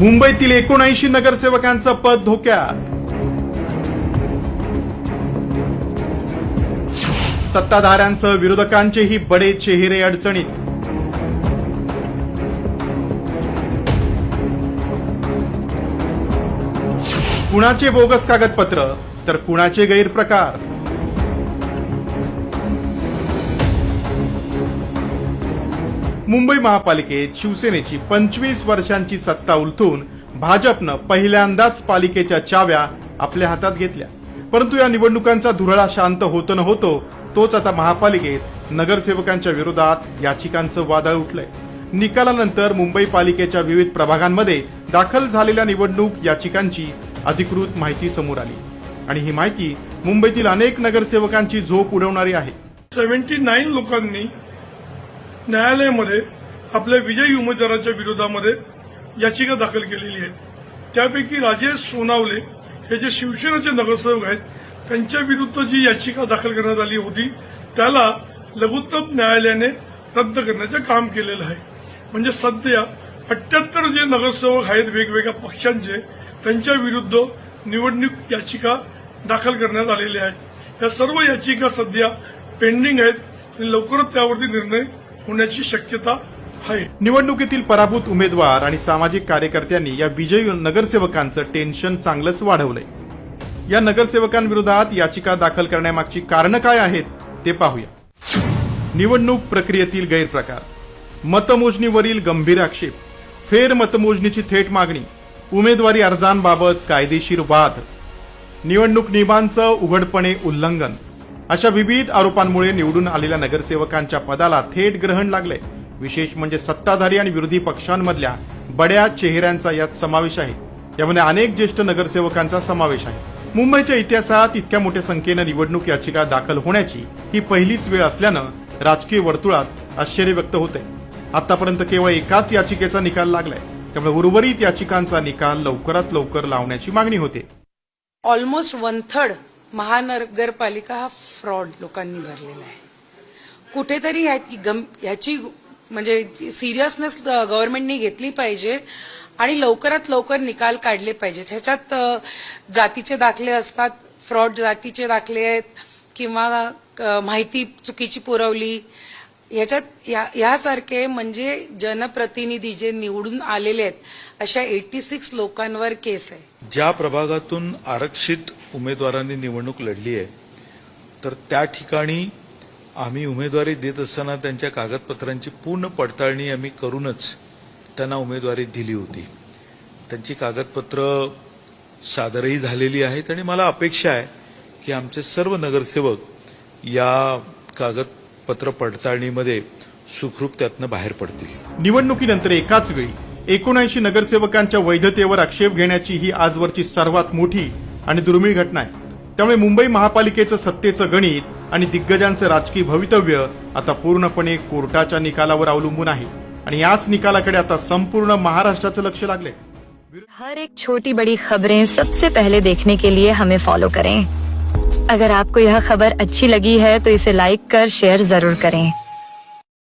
मुंबईतील 79 नगरसेवकांचं पद धोक्यात। सत्ताधाऱ्यांसह विरोधकांचेही बडे चेहरे अडचणीत। कुणाचे बोगस कागदपत्र तर कुणाचे गैरप्रकार। मुंबई महापालिकेत शिवसेनेची 25 वर्षांची सत्ता उलथून भाजपनं पहिल्यांदाच पालिकेच्या चाव्या आपल्या हातात घेतल्या। परंतु या निवडणुकांचा धुरळा शांत होतो न होतो तोच आता महापालिकेत नगरसेवकांच्या विरोधात याचिकांचं वादळ उठलंय। निकालानंतर मुंबई पालिकेच्या विविध प्रभागांमध्ये दाखल झालेल्या निवडणूक याचिकांची अधिकृत माहिती समोर आली आणि ही माहिती मुंबईतील अनेक नगरसेवकांची झोप उडवणारी आहे। 79 लोकांनी न्यायालयामध्ये आपल्या विजयी उमेदवाराच्या विरोधामध्ये याचिका दाखल केलेली आहे। त्यापैकी राजेश सोनावले हे जे शिवसेनेचे नगरसेवक आहेत त्यांच्या विरुद्ध जी याचिका दाखल करण्यात आली होती त्याला लघुत्तम न्यायालयाने रद्द करण्याचे काम केलेलं आहे। म्हणजे सध्या 78 जे नगरसेवक आहेत वेगवेगळ्या पक्षांचे त्यांच्या विरुद्ध निवडणूक याचिका दाखल करण्यात आलेल्या आहेत। या सर्व याचिका सध्या पेंडिंग आहेत आणि लवकरच त्यावरती निर्णय होण्याची शक्यता आहे। निवडणुकीतील पराभूत उमेदवार आणि सामाजिक कार्यकर्त्यांनी या विजयी नगरसेवकांचं टेन्शन चांगलंच वाढवलंय। या नगरसेवकांविरोधात याचिका दाखल करण्यामागची कारणं काय आहेत ते पाहूया। निवडणूक प्रक्रियेतील गैरप्रकार, मतमोजणीवरील गंभीर आक्षेप, फेर मतमोजणीची थेट मागणी, उमेदवारी अर्जांबाबत कायदेशीर वाद, निवडणूक नियमांचं उघडपणे उल्लंघन अशा विविध आरोपांमुळे निवडून आलेल्या नगरसेवकांच्या पदाला थेट ग्रहण लागलंय। विशेष म्हणजे सत्ताधारी आणि विरोधी पक्षांमधल्या बड्या चेहऱ्यांचा यात समावेश आहे। यामध्ये अनेक ज्येष्ठ नगरसेवकांचा समावेश आहे। मुंबईच्या इतिहासात इतक्या मोठ्या संख्येनं निवडणूक याचिका दाखल होण्याची ही पहिलीच वेळ असल्यानं राजकीय वर्तुळात आश्चर्य व्यक्त होतंय। आतापर्यंत केवळ एकाच याचिकेचा निकाल लागलाय, त्यामुळे उर्वरित याचिकांचा निकाल लवकरात लवकर लावण्याची मागणी होते। ऑलमोस्ट 1/3 महानगरपालिका हा फ्रॉड लोकांनी भरलेला आहे। कुठेतरी ह्याची म्हणजे सिरियसनेस गव्हर्नमेंटनी घेतली पाहिजे आणि लवकरात लवकर निकाल काढले पाहिजेत। ह्याच्यात जातीचे दाखले असतात, फ्रॉड जातीचे दाखले आहेत किंवा माहिती चुकीची पुरवली, ह्याच्यात यासारखे म्हणजे जनप्रतिनिधी जे निवडून आलेले आहेत अशा 86 लोकांवर केस आहे। ज्या प्रभागातून आरक्षित उमेदवारांनी निवडणूक लढली आहे तर त्या ठिकाणी आम्ही उमेदवारी देत असताना त्यांच्या कागदपत्रांची पूर्ण पडताळणी आम्ही करूनच त्यांना उमेदवारी दिली होती। त्यांची कागदपत्र सादरही झालेली आहेत आणि मला अपेक्षा आहे की आमचे सर्व नगरसेवक या कागदपत्र पडताळणीमध्ये सुखरूप त्यातनं बाहेर पडतील। निवडणुकीनंतर एकाच वेळी 79 नगरसेवकांच्या वैधतेवर आक्षेप घेण्याची ही आजवरची सर्वात मोठी आणि दुर्मिळ घटना आहे। त्यामुळे मुंबई महापालिकेचं सत्तेचं गणित आणि दिग्गजांचं राजकीय भवितव्य आता पूर्णपणे कोर्टाच्या निकालावर अवलंबून आहे आणि याच निकालाकडे आता संपूर्ण महाराष्ट्राचं लक्ष लागले। हर एक छोटी बड़ी खबरें सबसे पहले देखने के लिए हमें फॉलो करें। अगर आपको यह खबर अच्छी लगी है तो इसे लाइक कर शेयर जरूर करें।